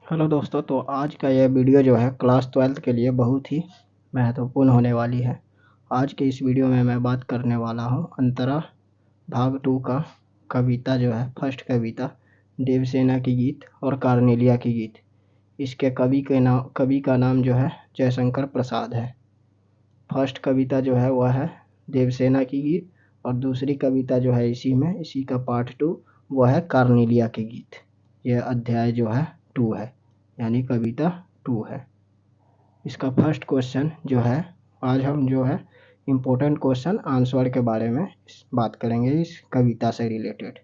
Hello दोस्तों, तो आज का यह वीडियो जो है क्लास 12th के लिए बहुत ही महत्वपूर्ण होने वाली है। आज के इस वीडियो में मैं बात करने वाला हूँ अंतरा भाग 2 का कविता जो है फर्स्ट कविता देवसेना की गीत और कार्नेलिया की गीत। इसके कवि का नाम जो है जयशंकर प्रसाद है। फर्स्ट कविता जो है वह है देवसेना की गीत और दूसरी कविता जो है इसी का पार्ट 2 वह है कार्नेलिया की गीत। यह अध्याय जो है 2 है, यानी कविता 2 है। इसका फर्स्ट क्वेश्चन जो है, आज हम जो है इम्पोर्टेंट क्वेश्चन आंसर के बारे में बात करेंगे इस कविता से रिलेटेड।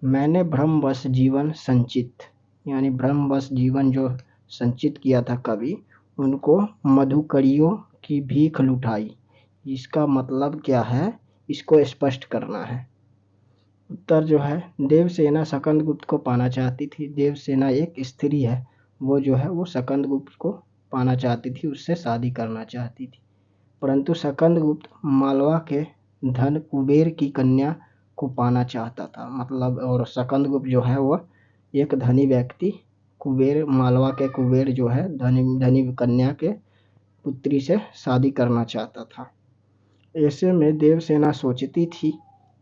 मैंने भ्रमवश जीवन संचित, यानी भ्रमवश जीवन जो संचित किया था कवि, उनको मधुकरियों की भीख लुटाई। इसका मतलब क्या है, इसको स्पष्ट करना है। उत्तर जो है, देवसेना सकंदगुप्त को पाना चाहती थी। देवसेना एक स्त्री है, वो जो है वो सकंदगुप्त को पाना चाहती थी, उससे शादी करना चाहती थी। परंतु सकंदगुप्त मालवा के धन कुबेर की कन्या को पाना चाहता था। मतलब और सकंदगुप्त जो है वह एक धनी व्यक्ति कुबेर, मालवा के कुबेर जो है धनी कन्या के पुत्री से शादी करना चाहता था। ऐसे में देवसेना सोचती थी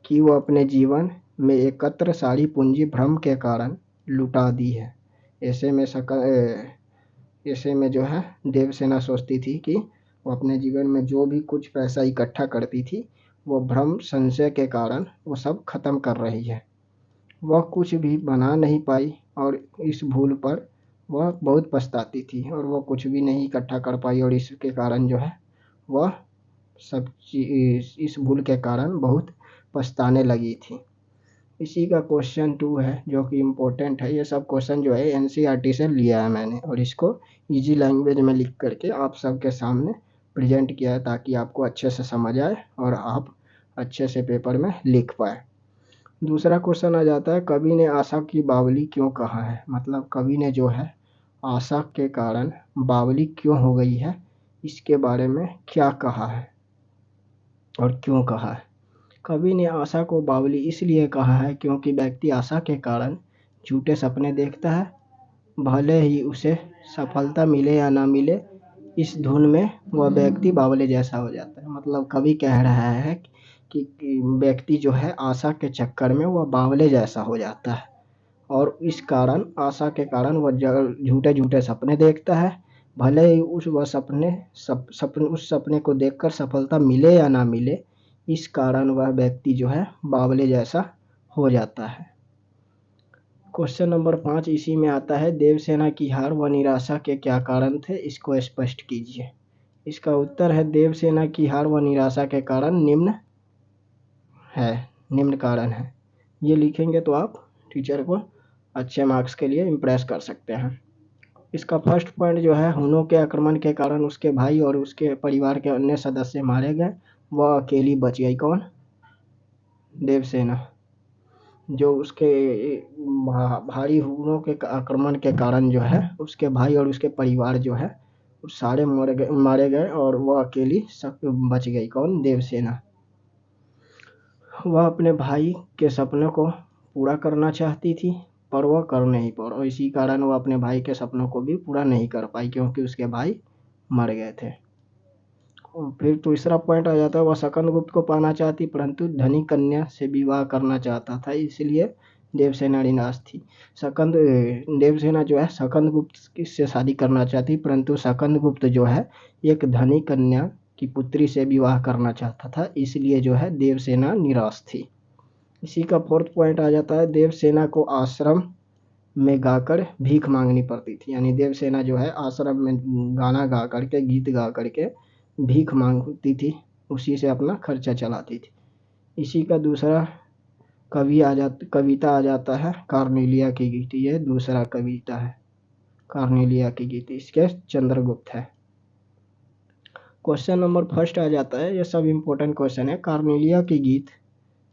कि वो अपने जीवन में एकत्र सारी पूंजी भ्रम के कारण लुटा दी है। ऐसे में जो है देवसेना सोचती थी कि वो अपने जीवन में जो भी कुछ पैसा इकट्ठा करती थी वो भ्रम संशय के कारण वो सब खत्म कर रही है। वह कुछ भी बना नहीं पाई और इस भूल पर वह बहुत पछताती थी और वह कुछ भी नहीं इकट्ठा कर पाई और इसके कारण जो है वह इस भूल के कारण बहुत पछताने लगी थी। इसी का क्वेश्चन 2 है जो कि इम्पोर्टेंट है। ये सब क्वेश्चन जो है एनसीईआरटी से लिया है मैंने और इसको इजी लैंग्वेज में लिख करके आप सबके सामने प्रेजेंट किया है ताकि आपको अच्छे से समझ आए और आप अच्छे से पेपर में लिख पाए। दूसरा क्वेश्चन आ जाता है, कवि ने आशा की बावली क्यों कहा है। मतलब कवि ने जो है आशा के कारण बावली क्यों हो गई है, इसके बारे में क्या कहा है और क्यों कहा है। कवि ने आशा को बावली इसलिए कहा है क्योंकि व्यक्ति आशा के कारण झूठे सपने देखता है, भले ही उसे सफलता मिले या ना मिले, इस धुन में वह व्यक्ति बावले जैसा हो जाता है। मतलब कवि कह रहा है कि व्यक्ति जो है आशा के चक्कर में वह बावले जैसा हो जाता है और इस कारण आशा के कारण वह झूठे झूठे सपने देखता है, भले ही उस सपने को देखकर सफलता मिले या ना मिले, इस कारण वह व्यक्ति जो है बावले जैसा हो जाता है। क्वेश्चन नंबर 5 इसी में आता है, देवसेना की हार व निराशा के क्या कारण थे, इसको स्पष्ट कीजिए। इसका उत्तर है, देवसेना की हार व निराशा के कारण निम्न कारण है। ये लिखेंगे तो आप टीचर को अच्छे मार्क्स के लिए इम्प्रेस कर सकते हैं। इसका फर्स्ट पॉइंट जो है, हुनों के आक्रमण के कारण उसके भाई और उसके परिवार के अन्य सदस्य मारे गए, वह अकेली बच गई। कौन? देवसेना। जो उसके भारी हुनों के आक्रमण के कारण जो है उसके भाई और उसके परिवार जो है सारे मारे गए और वह अकेली बच गई। कौन? देवसेना। वह अपने भाई के सपनों को पूरा करना चाहती थी पर वह कर नहीं पाई और इसी कारण वह अपने भाई के सपनों को भी पूरा नहीं कर पाई क्योंकि उसके भाई मर गए थे। फिर तीसरा पॉइंट आ जाता है, वह सकंदगुप्त को पाना चाहती परंतु धनी कन्या से विवाह करना चाहता था, इसलिए देवसेना निराश थी। देवसेना जो है सकंदगुप्त से शादी करना चाहती परंतु सकंदगुप्त जो है एक धनी कन्या की पुत्री से विवाह करना चाहता था, इसलिए जो है देवसेना निराश थी। इसी का फोर्थ पॉइंट आ जाता है, देवसेना को आश्रम में गाकर भीख मांगनी पड़ती थी। यानी देवसेना जो है आश्रम में गाना गा करके, गीत गा करके भीख मांगती थी, उसी से अपना खर्चा चलाती थी। इसी का दूसरा कविता आ जाता है कार्नेलिया की गीत। ये दूसरा कविता है कार्नेलिया की गीत, इसके चंद्रगुप्त है। क्वेश्चन नंबर फर्स्ट आ जाता है, ये सब इम्पोर्टेंट क्वेश्चन है। कार्नेलिया की गीत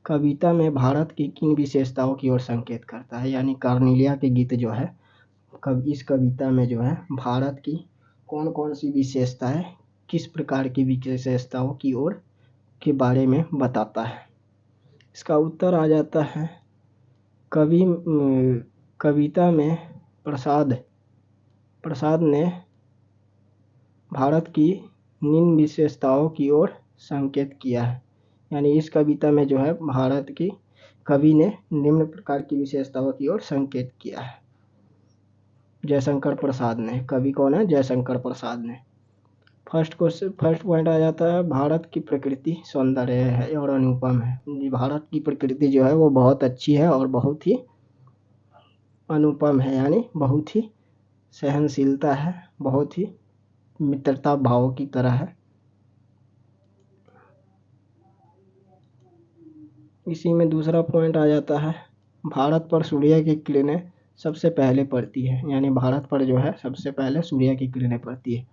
कविता में भारत की किन विशेषताओं की ओर संकेत करता है। यानी कार्नेलिया के गीत जो है इस कविता में जो है भारत की कौन कौन सी विशेषताएं, किस प्रकार की विशेषताओं की ओर के बारे में बताता है। इसका उत्तर आ जाता है, कविता में प्रसाद प्रसाद ने भारत की निम्न विशेषताओं की ओर संकेत किया है। यानी इस कविता में जो है भारत की कवि ने निम्न प्रकार की विशेषताओं की ओर संकेत किया है। जयशंकर प्रसाद ने, कवि कौन है? जयशंकर प्रसाद ने। फर्स्ट पॉइंट आ जाता है, भारत की प्रकृति सौंदर्य है और अनुपम है। भारत की प्रकृति जो है वो बहुत अच्छी है और बहुत ही अनुपम है, यानी बहुत ही सहनशीलता है, बहुत ही मित्रता भाव की तरह है। इसी में दूसरा पॉइंट आ जाता है, भारत पर सूर्य की किरणें सबसे पहले पड़ती है। यानी भारत पर जो है सबसे पहले सूर्य की किरणें पड़ती है।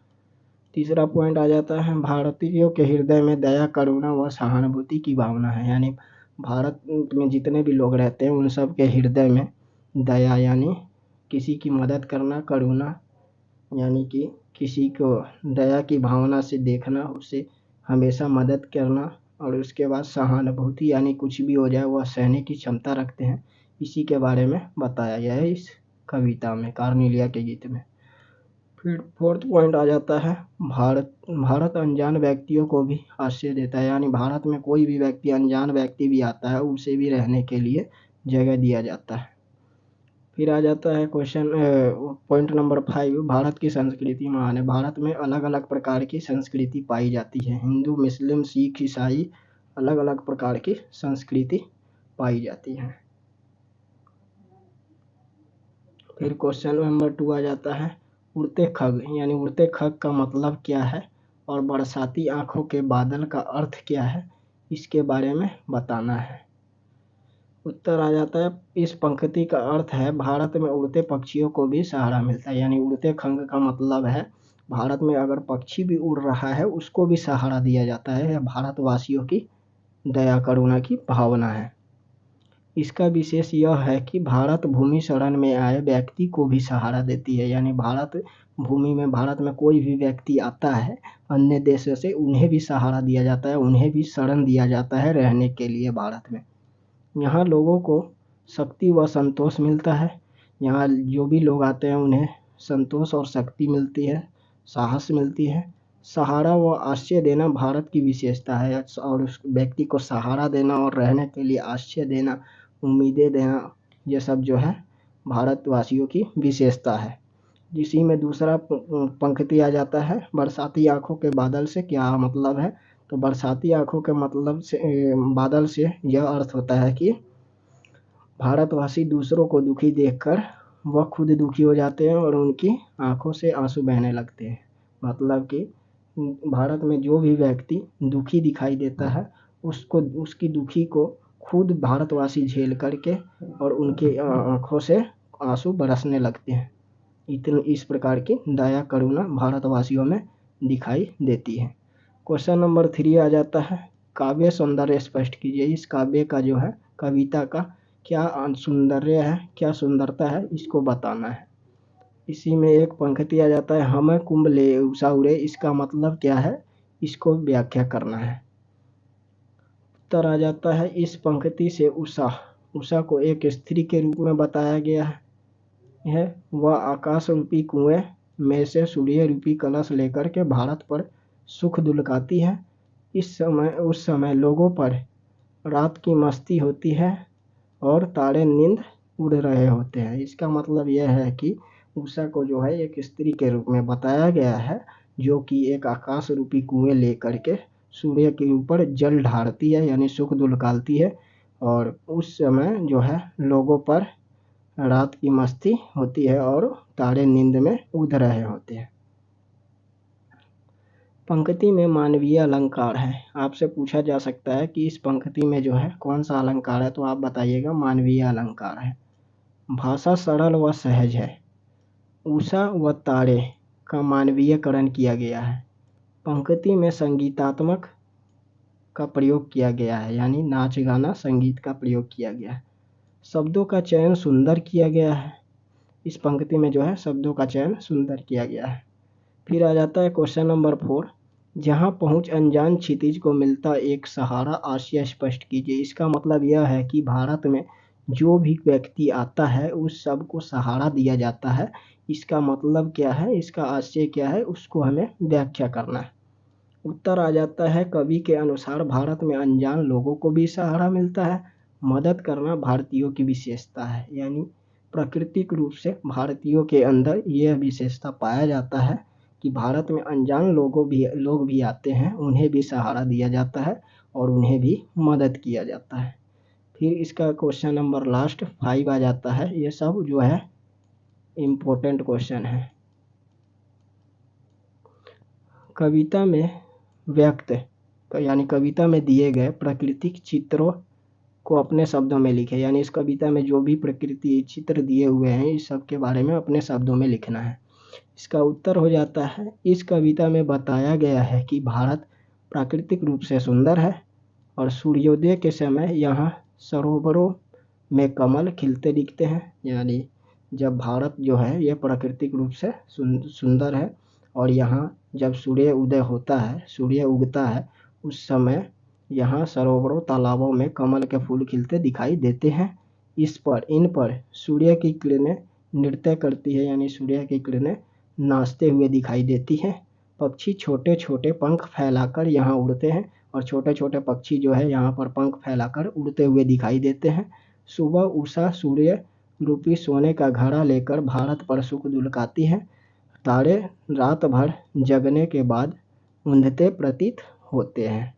तीसरा पॉइंट आ जाता है, भारतीयों के हृदय में दया, करुणा व सहानुभूति की भावना है। यानी भारत में जितने भी लोग रहते हैं उन सब के हृदय में दया यानी किसी की मदद करना, करुणा यानी कि किसी को दया की भावना से देखना, उसे हमेशा मदद करना, और उसके बाद सहानुभूति यानी कुछ भी हो जाए वह सहने की क्षमता रखते हैं। इसी के बारे में बताया गया है इस कविता में, कार्नेलिया के गीत में। फिर फोर्थ पॉइंट आ जाता है, भारत अनजान व्यक्तियों को भी आश्रय देता है। यानी भारत में कोई भी व्यक्ति, अनजान व्यक्ति भी आता है, उसे भी रहने के लिए जगह दिया जाता है। फिर आ जाता है पॉइंट नंबर 5, भारत की संस्कृति महान है। भारत में अलग अलग प्रकार की संस्कृति पाई जाती है। हिंदू, मुस्लिम, सिख, ईसाई, अलग अलग प्रकार की संस्कृति पाई जाती है। फिर क्वेश्चन नंबर 2 आ जाता है, उड़ते खग। यानी उड़ते खग का मतलब क्या है और बरसाती आंखों के बादल का अर्थ क्या है, इसके बारे में बताना है। उत्तर आ जाता है, इस पंक्ति का अर्थ है, भारत में उड़ते पक्षियों को भी सहारा मिलता है। यानी उड़ते खग का मतलब है, भारत में अगर पक्षी भी उड़ रहा है उसको भी सहारा दिया जाता है। यह भारतवासियों की दया करुणा की भावना है। इसका विशेष यह है कि भारत भूमि शरण में आए व्यक्ति को भी सहारा देती है। यानी भारत में कोई भी व्यक्ति आता है अन्य देशों से, उन्हें भी सहारा दिया जाता है, उन्हें भी शरण दिया जाता है रहने के लिए भारत में। यहाँ लोगों को शक्ति व संतोष मिलता है। यहाँ जो भी लोग आते हैं उन्हें संतोष और शक्ति मिलती है, साहस मिलती है। सहारा व आश्रय देना भारत की विशेषता है, और उस व्यक्ति को सहारा देना और रहने के लिए आश्रय देना, उम्मीदें देना, ये सब जो है भारतवासियों की विशेषता है। इसी में दूसरा पंक्ति आ जाता है, बरसाती आंखों के बादल से क्या मतलब है। तो बरसाती आंखों के मतलब से, बादल से यह अर्थ होता है कि भारतवासी दूसरों को दुखी देखकर वह खुद दुखी हो जाते हैं और उनकी आंखों से आंसू बहने लगते हैं। मतलब कि भारत में जो भी व्यक्ति दुखी दिखाई देता है उसकी दुखी को खुद भारतवासी झेल करके और उनके आंखों से आंसू बरसने लगते हैं। इस प्रकार की दया करुणा भारतवासियों में दिखाई देती है। क्वेश्चन नंबर 3 आ जाता है, काव्य सौंदर्य स्पष्ट कीजिए। इस काव्य का जो है, कविता का क्या सौंदर्य है, क्या सुंदरता है, इसको बताना है। इसी में एक पंक्ति आ जाता है, हम कुंभ ले उषा उड़े। इसका मतलब क्या है, इसको व्याख्या करना है। उत्तर आ जाता है, इस पंक्ति से उषा को एक स्त्री के रूप में बताया गया है। वह आकाश रूपी कुएं में से सूर्य रूपी कलश लेकर के भारत पर सुख दुलकाती है। उस समय लोगों पर रात की मस्ती होती है और तारे नींद उड़ रहे होते हैं। इसका मतलब यह है कि उषा को जो है एक स्त्री के रूप में बताया गया है, जो कि एक आकाश रूपी कुएं लेकर के सूर्य के ऊपर जल ढारती है, यानी सुख दुलकालती है, और उस समय जो है लोगों पर रात की मस्ती होती है और तारे नींद में उड़ रहे होते हैं। पंक्ति में मानवीय अलंकार है। आपसे पूछा जा सकता है कि इस पंक्ति में जो है कौन सा अलंकार है, तो आप बताइएगा मानवीय अलंकार है। भाषा सरल व सहज है। उषा व तारे का मानवीयकरण किया गया है। पंक्ति में संगीतात्मक का प्रयोग किया गया है, यानी नाच गाना संगीत का प्रयोग किया गया है। शब्दों का चयन सुंदर किया गया है। इस पंक्ति में जो है शब्दों का चयन सुंदर किया गया है। फिर आ जाता है क्वेश्चन नंबर 4, जहाँ पहुँच अनजान क्षितिज को मिलता एक सहारा, आशय स्पष्ट कीजिए। इसका मतलब यह है कि भारत में जो भी व्यक्ति आता है उस सब को सहारा दिया जाता है। इसका मतलब क्या है, इसका आशय क्या है, उसको हमें व्याख्या करना है। उत्तर आ जाता है, कवि के अनुसार भारत में अनजान लोगों को भी सहारा मिलता है। मदद करना भारतीयों की विशेषता है, यानी प्राकृतिक रूप से भारतीयों के अंदर यह विशेषता पाया जाता है कि भारत में अनजान लोग भी आते हैं, उन्हें भी सहारा दिया जाता है और उन्हें भी मदद किया जाता है। फिर इसका क्वेश्चन नंबर लास्ट 5 आ जाता है। ये सब जो है इम्पोर्टेंट क्वेश्चन है। कविता में व्यक्त यानी कविता में दिए गए प्राकृतिक चित्रों को अपने शब्दों में लिखें, यानी इस कविता में जो भी प्रकृति चित्र दिए हुए हैं इस सब के बारे में अपने शब्दों में लिखना है। इसका उत्तर हो जाता है, इस कविता में बताया गया है कि भारत प्राकृतिक रूप से सुंदर है और सूर्योदय के समय यहाँ सरोवरों में कमल खिलते दिखते हैं। यानी जब भारत जो है ये प्राकृतिक रूप से सुंदर है और यहाँ जब सूर्य उदय होता है, सूर्य उगता है, उस समय यहाँ सरोवरों तालाबों में कमल के फूल खिलते दिखाई देते हैं। इन पर सूर्य की किरणें नृत्य करती है, यानी सूर्य की किरणें नाचते हुए दिखाई देती हैं। पक्षी छोटे छोटे पंख फैलाकर यहाँ उड़ते हैं और छोटे छोटे पक्षी जो है यहाँ पर पंख फैलाकर उड़ते हुए दिखाई देते हैं। सुबह उषा सूर्य रूपी सोने का घड़ा लेकर भारत पर सुख दुलकाती है। तारे रात भर जगने के बाद उंधते प्रतीत होते हैं।